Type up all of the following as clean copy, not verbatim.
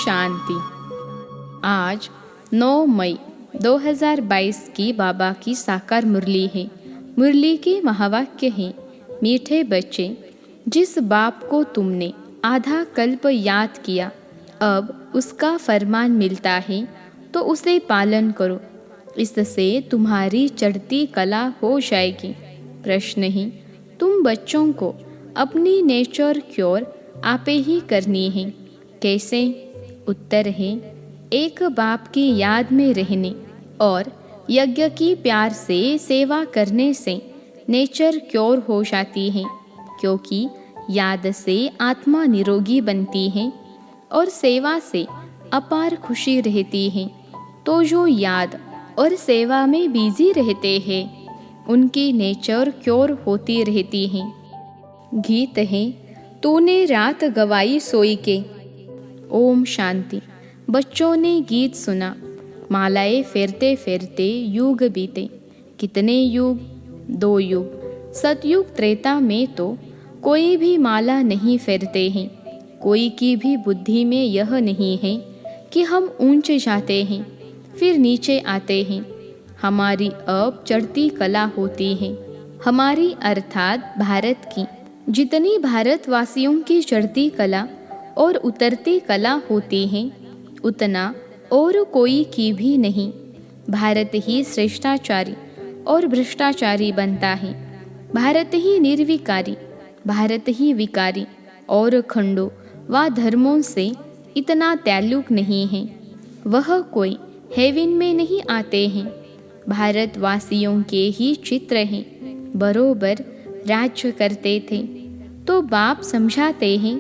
शांति। आज 9 मई 2022 की बाबा की साकार मुरली है। मुरली के महावाक्य हैं, मीठे बच्चे, जिस बाप को तुमने आधा कल्प याद किया, अब उसका फरमान मिलता है तो उसे पालन करो, इससे तुम्हारी चढ़ती कला हो जाएगी। प्रश्न है, तुम बच्चों को अपनी नेचर क्योर आपे ही करनी है, कैसे? उत्तर है, एक बाप की याद में रहने और यज्ञ की प्यार से सेवा करने से नेचर क्योर हो जाती है, क्योंकि याद से आत्मा निरोगी बनती है और सेवा से अपार खुशी रहती है। तो जो याद और सेवा में बिजी रहते हैं, उनकी नेचर क्योर होती रहती है। गीत है, तूने रात गवाई सोई के। ओम शांति। बच्चों ने गीत सुना, मालाएं फेरते फेरते युग बीते। कितने युग? 2 युग। सतयुग त्रेता में तो कोई भी माला नहीं फेरते हैं। कोई की भी बुद्धि में यह नहीं है कि हम ऊंचे जाते हैं फिर नीचे आते हैं। हमारी अब चढ़ती कला होती है। हमारी अर्थात भारत की जितनी भारतवासियों की चढ़ती कला और उतरती कला होती है, उतना और कोई की भी नहीं। भारत ही श्रेष्ठाचारी और भ्रष्टाचारी बनता है। भारत ही निर्विकारी, भारत ही विकारी और खंडों व धर्मों से इतना ताल्लुक नहीं है। वह कोई हेवन में नहीं आते हैं। भारतवासियों के ही चित्र हैं, बरोबर राज्य करते थे। तो बाप समझाते हैं,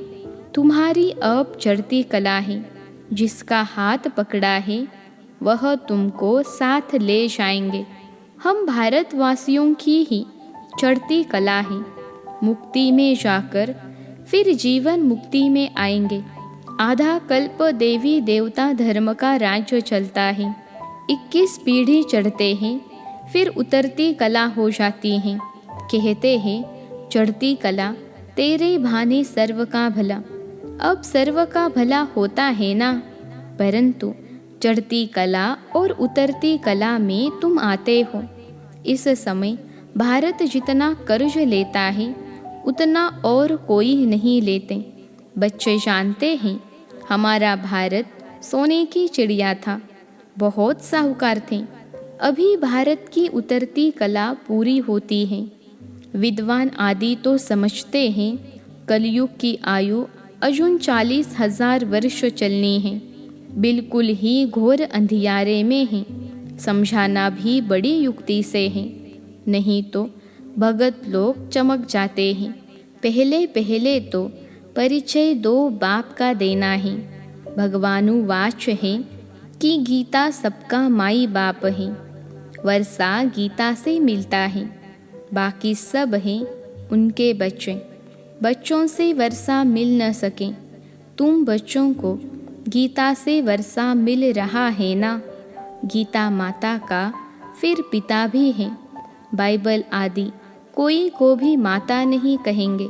तुम्हारी अब चढ़ती कला है, जिसका हाथ पकड़ा है वह तुमको साथ ले जाएंगे। हम भारतवासियों की ही चढ़ती कला है। मुक्ति में जाकर फिर जीवन मुक्ति में आएंगे। आधा कल्प देवी देवता धर्म का राज्य चलता है। 21 पीढ़ी चढ़ते हैं, फिर उतरती कला हो जाती हैं। कहते हैं, चढ़ती कला तेरे भाने सर्व का भला। अब सर्व का भला होता है ना, परंतु चढ़ती कला और उतरती कला में तुम आते हो। इस समय भारत जितना कर्ज लेता है, उतना और कोई नहीं लेते। बच्चे जानते हैं, हमारा भारत सोने की चिड़िया था, बहुत साहूकार थे। अभी भारत की उतरती कला पूरी होती है। विद्वान आदि तो समझते हैं, कलयुग की आयु अजून 40,000 वर्ष चलनी है। बिल्कुल ही घोर अंधियारे में है। समझाना भी बड़ी युक्ति से है, नहीं तो भगत लोग चमक जाते हैं। पहले पहले तो परिचय 2 बाप का देना है। भगवानु वाच है कि गीता सबका माई बाप है। वर्षा गीता से मिलता है, बाकी सब हैं उनके बच्चे। बच्चों से वर्षा मिल न सके। तुम बच्चों को गीता से वर्षा मिल रहा है ना। गीता माता का फिर पिता भी है। बाइबल आदि कोई को भी माता नहीं कहेंगे।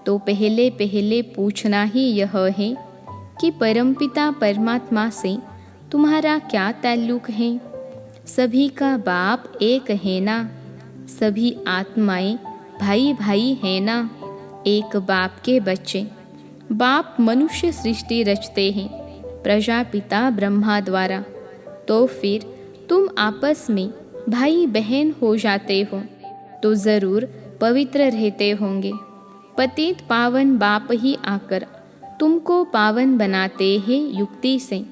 तो पहले पहले पूछना ही यह है कि परमपिता परमात्मा से तुम्हारा क्या ताल्लुक है। सभी का बाप एक है ना। सभी आत्माएं भाई भाई है ना। एक बाप के बच्चे। बाप मनुष्य सृष्टि रचते हैं प्रजापिता ब्रह्मा द्वारा। तो फिर तुम आपस में भाई बहन हो जाते हो तो ज़रूर पवित्र रहते होंगे। पतित पावन बाप ही आकर तुमको पावन बनाते हैं युक्ति से।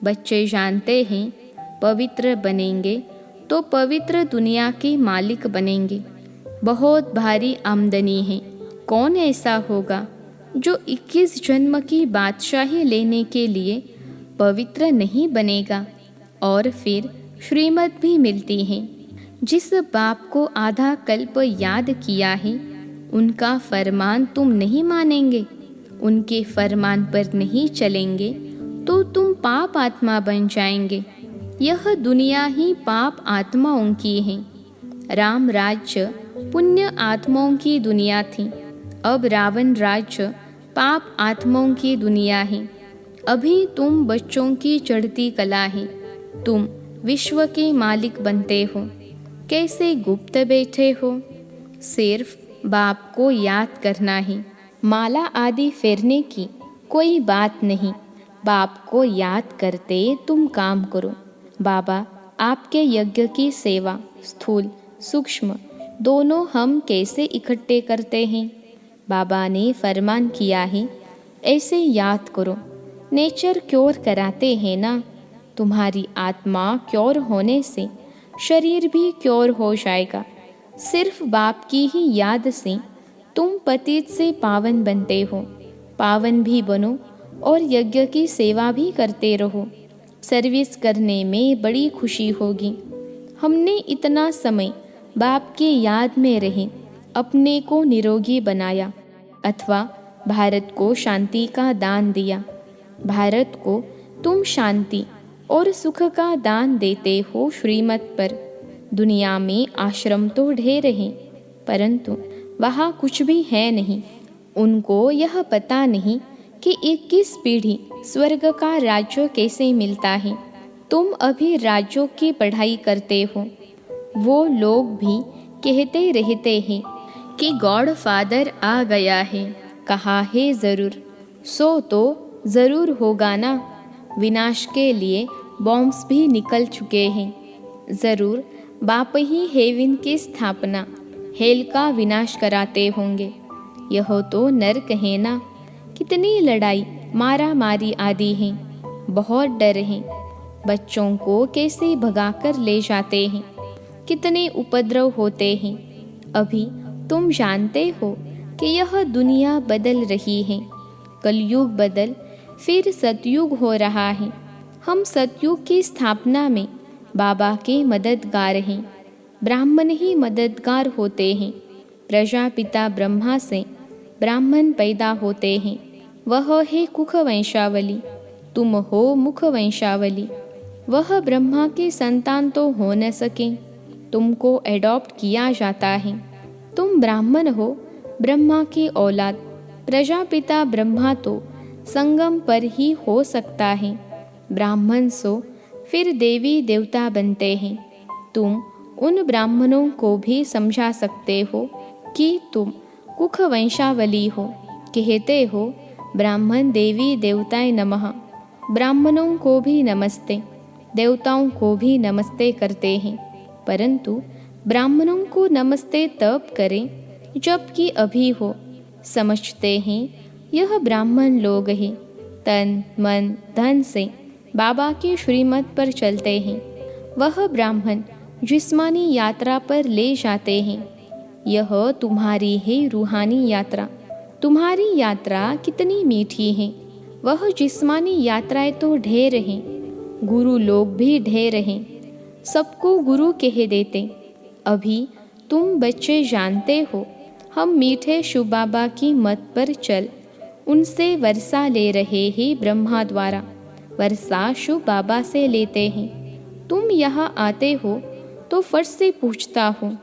बच्चे जानते हैं, पवित्र बनेंगे तो पवित्र दुनिया के मालिक बनेंगे। बहुत भारी आमदनी है। कौन ऐसा होगा जो 21 जन्म की बादशाही लेने के लिए पवित्र नहीं बनेगा? और फिर श्रीमत भी मिलती है। जिस बाप को आधा कल्प याद किया है, उनका फरमान तुम नहीं मानेंगे, उनके फरमान पर नहीं चलेंगे तो तुम पाप आत्मा बन जाएंगे। यह दुनिया ही पाप आत्माओं की है। राम राज्य पुण्य आत्माओं की दुनिया थी। अब रावण राज्य पाप आत्माओं की दुनिया है। अभी तुम बच्चों की चढ़ती कला है, तुम विश्व के मालिक बनते हो। कैसे गुप्त बैठे हो, सिर्फ बाप को याद करना है। माला आदि फेरने की कोई बात नहीं, बाप को याद करते तुम काम करो। बाबा आपके यज्ञ की सेवा स्थूल सूक्ष्म दोनों हम कैसे इकट्ठे करते हैं। बाबा ने फरमान किया है, ऐसे याद करो। नेचर क्योर कराते हैं ना, तुम्हारी आत्मा क्योर होने से शरीर भी क्योर हो जाएगा। सिर्फ बाप की ही याद से तुम पतित से पावन बनते हो। पावन भी बनो और यज्ञ की सेवा भी करते रहो। सर्विस करने में बड़ी खुशी होगी। हमने इतना समय बाप की याद में रहे अपने को निरोगी बनाया, अथवा भारत को शांति का दान दिया। भारत को तुम शांति और सुख का दान देते हो श्रीमत पर। दुनिया में आश्रम तो ढेर हैं, परंतु वहाँ कुछ भी है नहीं। उनको यह पता नहीं कि 21 पीढ़ी स्वर्ग का राज्य कैसे मिलता है। तुम अभी राज्यों की पढ़ाई करते हो। वो लोग भी कहते रहते हैं कि गॉड फादर आ गया है, कहा है ज़रूर, सो तो ज़रूर होगा ना। विनाश के लिए बॉम्ब्स भी निकल चुके हैं। ज़रूर बाप ही हेवन की स्थापना, हेल का विनाश कराते होंगे। यह तो नर्क है ना। कितनी लड़ाई मारा मारी आदि हैं, बहुत डर हैं। बच्चों को कैसे भगाकर ले जाते हैं, कितने उपद्रव होते हैं। अभी तुम जानते हो कि यह दुनिया बदल रही है। कलयुग बदल फिर सतयुग हो रहा है। हम सतयुग की स्थापना में बाबा के मददगार हैं। ब्राह्मण ही मददगार होते हैं। प्रजापिता ब्रह्मा से ब्राह्मण पैदा होते हैं। वह है कुख वंशावली, तुम हो मुख वंशावली। वह ब्रह्मा के संतान तो हो न सके, तुमको एडॉप्ट किया जाता है। तुम ब्राह्मण हो, ब्रह्मा की औलाद। प्रजापिता ब्रह्मा तो संगम पर ही हो सकता है। ब्राह्मण सो फिर देवी देवता बनते हैं। तुम उन ब्राह्मणों को भी समझा सकते हो कि तुम कुख वंशावली हो। कहते हो ब्राह्मण देवी देवताय नमः। ब्राह्मणों को भी नमस्ते, देवताओं को भी नमस्ते करते हैं, परंतु ब्राह्मणों को नमस्ते तब करें जबकि अभी हो। समझते हैं यह ब्राह्मण लोग हैं, तन मन धन से बाबा के श्रीमत पर चलते हैं। वह ब्राह्मण जिस्मानी यात्रा पर ले जाते हैं। यह तुम्हारी है रूहानी यात्रा। तुम्हारी यात्रा कितनी मीठी है। वह जिस्मानी यात्राएं तो ढेर हैं, गुरु लोग भी ढेर हैं। सबको गुरु कह देते। अभी तुम बच्चे जानते हो, हम मीठे शिव बाबा की मत पर चल उनसे वर्षा ले रहे हैं। ब्रह्मा द्वारा वर्षा शिव बाबा से लेते हैं। तुम यहाँ आते हो तो फट से पूछता हूँ,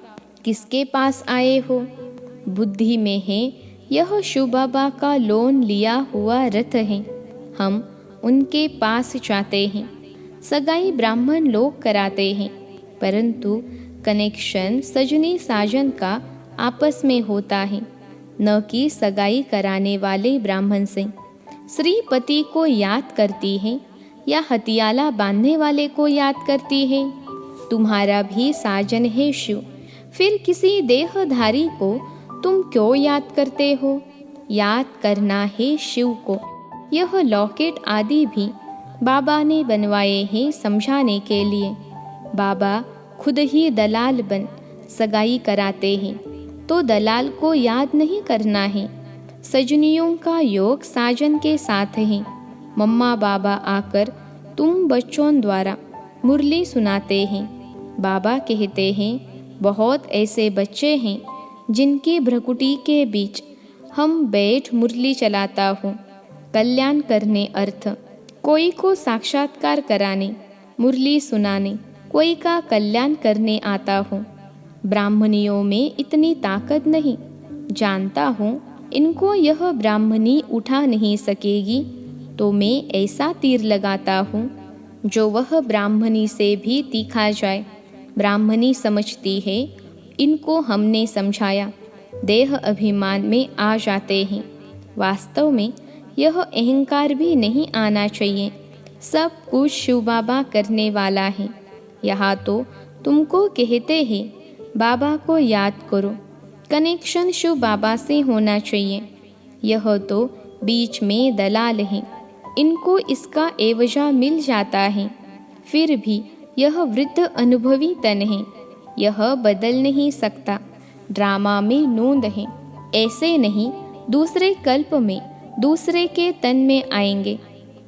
किसके पास आए हो। बुद्धि में है यह शिव बाबा का लोन लिया हुआ रथ है। हम उनके पास जाते हैं। सगाई ब्राह्मण लोग कराते हैं, परंतु कनेक्शन सजनी साजन का आपस में होता है, न कि सगाई कराने वाले ब्राह्मण से। श्रीपति को याद करती है या हथियाला बांधने वाले को याद करती है। तुम्हारा भी साजन है शिव, फिर किसी देहधारी को तुम क्यों याद करते हो। याद करना है शिव को। यह लॉकेट आदि भी बाबा ने बनवाए हैं समझाने के लिए। बाबा खुद ही दलाल बन सगाई कराते हैं, तो दलाल को याद नहीं करना है। सजनियों का योग साजन के साथ है। मम्मा बाबा आकर तुम बच्चों द्वारा मुरली सुनाते हैं। बाबा कहते हैं बहुत ऐसे बच्चे हैं जिनकी भ्रकुटी के बीच हम बैठ मुरली चलाता हूँ। कल्याण करने अर्थ कोई को साक्षात्कार कराने, मुरली सुनाने, कोई का कल्याण करने आता हूँ। ब्राह्मणियों में इतनी ताकत नहीं। जानता हूँ इनको यह ब्राह्मणी उठा नहीं सकेगी। तो मैं ऐसा तीर लगाता हूँ जो वह ब्राह्मणी से भी तीखा जाए। ब्राह्मणी समझती है इनको हमने समझाया, देह अभिमान में आ जाते हैं। वास्तव में यह अहंकार भी नहीं आना चाहिए। सब कुछ शिव बाबा करने वाला है। यहाँ तो तुमको कहते हैं बाबा को याद करो, कनेक्शन शिव बाबा से होना चाहिए। यह तो बीच में दलाल हैं, इनको इसका एवजा मिल जाता है। फिर भी यह वृद्ध अनुभवी तन है, यह बदल नहीं सकता। ड्रामा में नोंद है, ऐसे नहीं दूसरे कल्प में दूसरे के तन में आएंगे।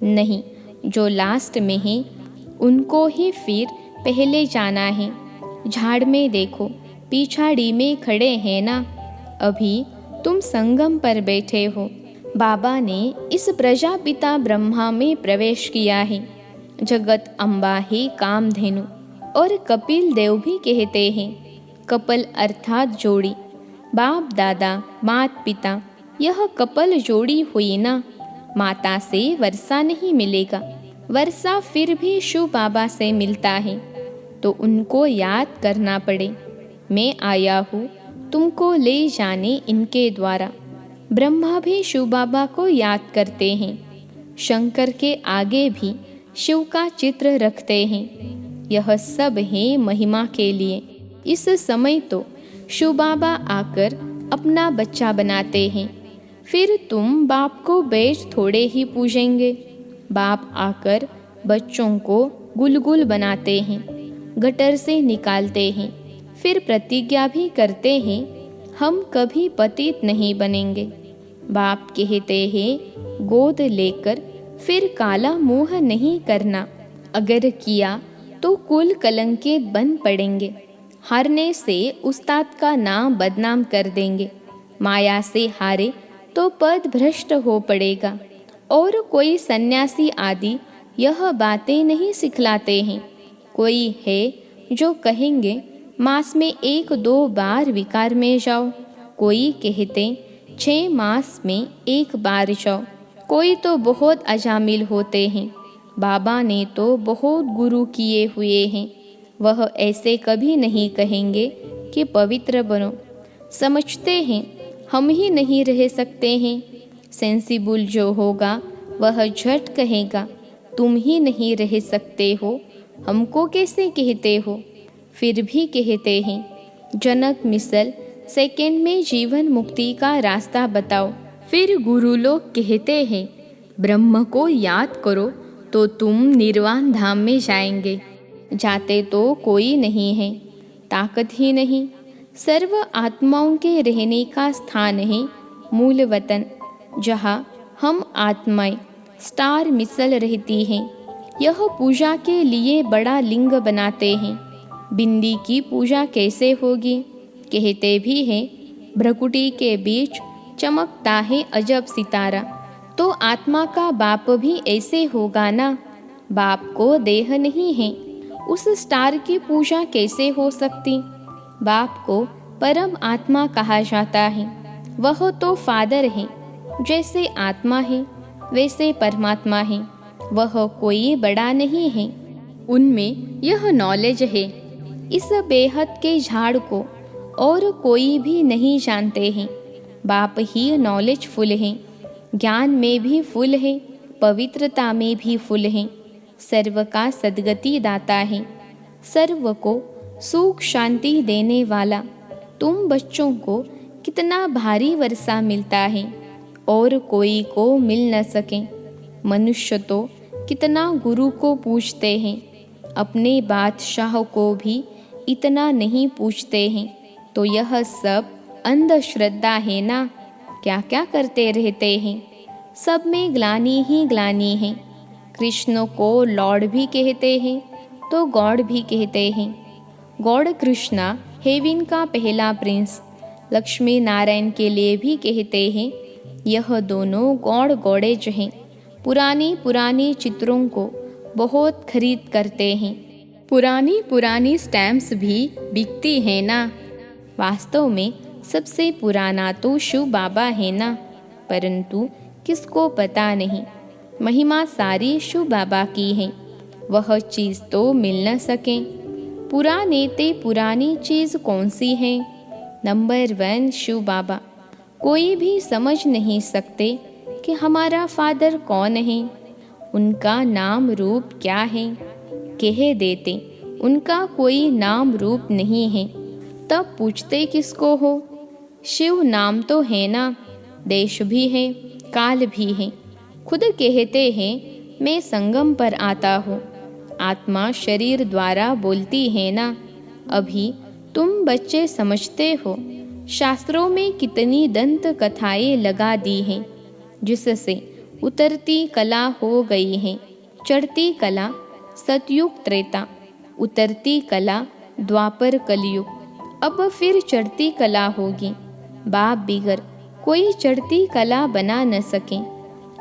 नहीं, जो लास्ट में है उनको ही फिर पहले जाना है। झाड़ में देखो, पिछाड़ी में खड़े हैं ना। अभी तुम संगम पर बैठे हो। बाबा ने इस प्रजापिता ब्रह्मा में प्रवेश किया है। जगत अम्बा ही कामधेनु और कपिल देव भी कहते हैं। कपल अर्थात जोड़ी, बाप दादा मात पिता, यह कपल जोड़ी हुई ना। माता से वर्षा नहीं मिलेगा, वर्षा फिर भी शिव बाबा से मिलता है, तो उनको याद करना पड़े। मैं आया हूँ तुमको ले जाने इनके द्वारा। ब्रह्मा भी शिव बाबा को याद करते हैं। शंकर के आगे भी शिव का चित्र रखते हैं। यह सब है महिमा के लिए। इस समय तो शिव बाबा आकर अपना बच्चा बनाते हैं। फिर तुम बाप को बेच थोड़े ही पूजेंगे। बाप आकर बच्चों को गुलगुल बनाते हैं, गटर से निकालते हैं, फिर प्रतिज्ञा भी करते हैं हम कभी पतित नहीं बनेंगे। बाप कहते हैं गोद लेकर फिर काला मुंह नहीं करना, अगर किया तो कुल कलंकित बन पड़ेंगे। हारने से उस्ताद का नाम बदनाम कर देंगे। माया से हारे तो पद भ्रष्ट हो पड़ेगा। और कोई सन्यासी आदि यह बातें नहीं सिखलाते हैं। कोई है जो कहेंगे मास में 1-2 बार विकार में जाओ, कोई कहते 6 मास में 1 बार जाओ। कोई तो बहुत अजामिल होते हैं। बाबा ने तो बहुत गुरु किए हुए हैं, वह ऐसे कभी नहीं कहेंगे कि पवित्र बनो। समझते हैं हम ही नहीं रह सकते हैं। सेंसिबल जो होगा वह झट कहेगा तुम ही नहीं रह सकते हो, हमको कैसे कहते हो। फिर भी कहते हैं जनक मिसल सेकंड में जीवन मुक्ति का रास्ता बताओ। फिर गुरु लोग कहते हैं ब्रह्म को याद करो तो तुम निर्वाण धाम में जाएंगे। जाते तो कोई नहीं है, ताकत ही नहीं। सर्व आत्माओं के रहने का स्थान है मूल वतन, जहाँ हम आत्माएं स्टार मिसल रहती हैं। यह पूजा के लिए बड़ा लिंग बनाते हैं। बिंदी की पूजा कैसे होगी, कहते भी हैं भ्रकुटी के बीच चमकता है अजब सितारा। तो आत्मा का बाप भी ऐसे होगा ना। बाप को देह नहीं है, उस स्टार की पूजा कैसे हो सकती। बाप को परम आत्मा कहा जाता है। वह तो फादर है, जैसे आत्मा है वैसे परमात्मा है। वह कोई बड़ा नहीं है, उनमें यह नॉलेज है। इस बेहद के झाड़ को और कोई भी नहीं जानते हैं। बाप ही नॉलेज फुल है, ज्ञान में भी फुल है, पवित्रता में भी फुल है। सर्व का सद्गति दाता है, सर्व को सुख शांति देने वाला। तुम बच्चों को कितना भारी वर्षा मिलता है और कोई को मिल न सके। मनुष्य तो कितना गुरु को पूछते हैं, अपने बादशाह को भी इतना नहीं पूछते हैं। तो यह सब अंधश्रद्धा है ना। क्या क्या करते रहते हैं, सब में ग्लानि ही ग्लानि है। कृष्ण को लॉर्ड भी कहते हैं तो गॉड भी कहते हैं। गॉड कृष्णा हेवन का पहला प्रिंस, लक्ष्मी नारायण के लिए भी कहते हैं। यह दोनों गॉड गॉडेज हैं। पुरानी पुरानी चित्रों को बहुत खरीद करते हैं। पुरानी पुरानी स्टैम्प्स भी बिकती हैं ना। वास्तव में सबसे पुराना तो शिव बाबा है ना, परंतु किसको पता नहीं। महिमा सारी शिव बाबा की है, वह चीज़ तो मिल न सके। पुराने ते पुरानी चीज़ कौन सी है? नंबर 1 शिव बाबा। कोई भी समझ नहीं सकते कि हमारा फादर कौन है, उनका नाम रूप क्या है। कह देते उनका कोई नाम रूप नहीं है, तब पूछते किसको हो? शिव नाम तो है ना, देश भी है, काल भी है। खुद कहते हैं मैं संगम पर आता हूँ, आत्मा शरीर द्वारा बोलती है ना। अभी तुम बच्चे समझते हो, शास्त्रों में कितनी दंत कथाएं लगा दी हैं, जिससे उतरती कला हो गई है। चढ़ती कला सतयुग त्रेता, उतरती कला द्वापर कलयुग। अब फिर चढ़ती कला होगी। बाप बिगर कोई चढ़ती कला बना न सके।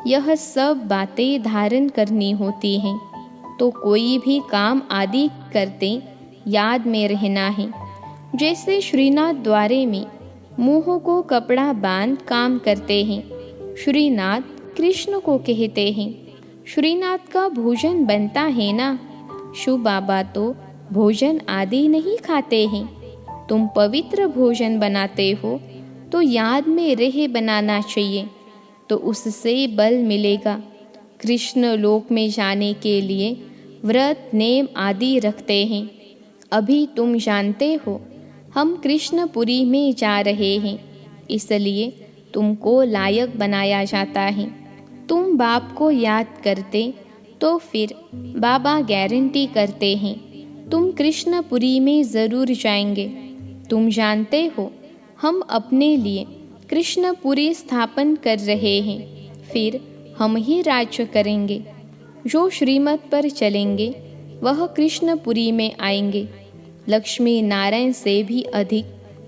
यह सब बातें धारण करनी होती हैं, तो कोई भी काम आदि करते याद में रहना है। जैसे श्रीनाथ द्वारे में मुंह को कपड़ा बांध काम करते हैं, श्रीनाथ कृष्ण को कहते हैं। श्रीनाथ का भोजन बनता है ना। शिव बाबा तो भोजन आदि नहीं खाते हैं। तुम पवित्र भोजन बनाते हो तो याद में रहे बनाना चाहिए, तो उससे बल मिलेगा। कृष्ण लोक में जाने के लिए व्रत नेम आदि रखते हैं। अभी तुम जानते हो हम कृष्णपुरी में जा रहे हैं, इसलिए तुमको लायक बनाया जाता है। तुम बाप को याद करते तो फिर बाबा गारंटी करते हैं तुम कृष्णपुरी में ज़रूर जाएंगे। तुम जानते हो हम अपने लिए कृष्णपुरी स्थापन कर रहे हैं, फिर हम ही राज्य करेंगे। जो श्रीमत पर चलेंगे वह कृष्णपुरी में आएंगे। लक्ष्मी नारायण से भी अधिक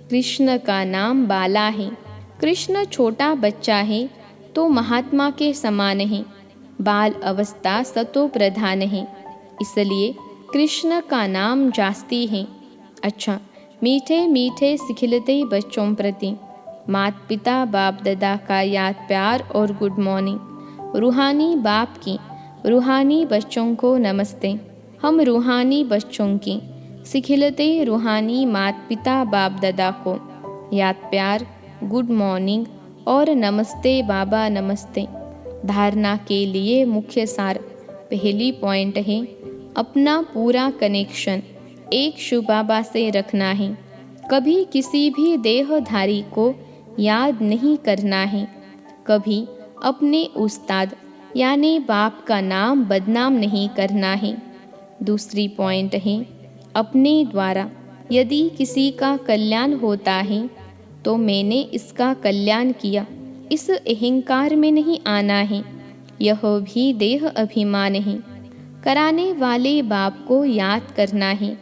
कृष्ण का नाम बाला है। कृष्ण छोटा बच्चा है तो महात्मा के समान है। बाल अवस्था सतो प्रधान है, इसलिए कृष्ण का नाम जास्ती है। अच्छा, मीठे मीठे सिखिलते बच्चों प्रति माता पिता बाप दादा का याद प्यार और गुड मॉर्निंग। रूहानी बाप की रूहानी बच्चों को नमस्ते। हम रूहानी बच्चों की सिखिलते रूहानी माता पिता बाप दादा को याद प्यार, गुड मॉर्निंग और नमस्ते बाबा नमस्ते। धारणा के लिए मुख्य सार। पहली पॉइंट है अपना पूरा कनेक्शन एक शिव बाबा से रखना है। कभी किसी भी देहधारी को याद नहीं करना है। कभी अपने उस्ताद यानी बाप का नाम बदनाम नहीं करना है। दूसरी पॉइंट है अपने द्वारा यदि किसी का कल्याण होता है तो मैंने इसका कल्याण किया, इस अहंकार में नहीं आना है। यह भी देह अभिमान है। कराने वाले बाप को याद करना है।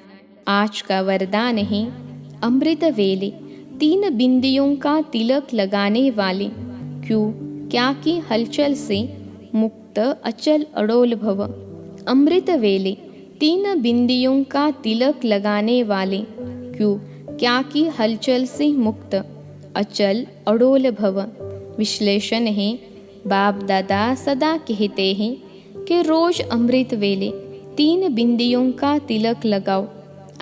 आज का वरदान है अमृत वेले 3 बिंदियों का तिलक लगाने वाले क्यों क्या की हलचल से मुक्त अचल अडोल भव। अमृत वेले 3 बिंदियों का तिलक लगाने वाले क्यों क्या की हलचल से मुक्त अचल अडोल भव। विश्लेषण है बाप दादा सदा कहते हैं कि रोज अमृत वेले 3 बिंदियों का तिलक लगाओ।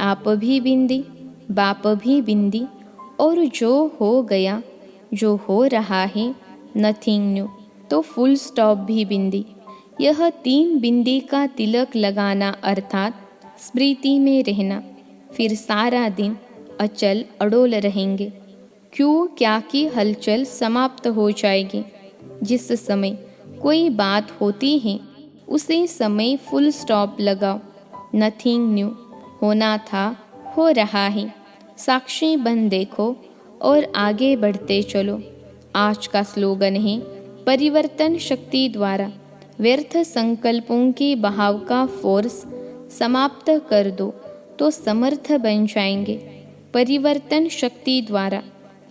आप भी बिंदी, बाप भी बिंदी, और जो हो गया जो हो रहा है नथिंग न्यू, तो फुल स्टॉप भी बिंदी। यह 3 बिंदी का तिलक लगाना अर्थात स्मृति में रहना, फिर सारा दिन अचल अडोल रहेंगे। क्यों क्या की हलचल समाप्त हो जाएगी। जिस समय कोई बात होती है उसी समय फुल स्टॉप लगाओ। नथिंग न्यू, होना था हो रहा है। साक्षी बन देखो और आगे बढ़ते चलो। आज का स्लोगन है परिवर्तन शक्ति द्वारा व्यर्थ संकल्पों के बहाव का फोर्स समाप्त कर दो तो समर्थ बन जाएंगे। परिवर्तन शक्ति द्वारा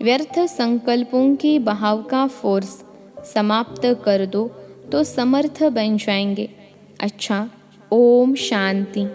व्यर्थ संकल्पों के बहाव का फोर्स समाप्त कर दो तो समर्थ बन जाएंगे। अच्छा, ओम शांति।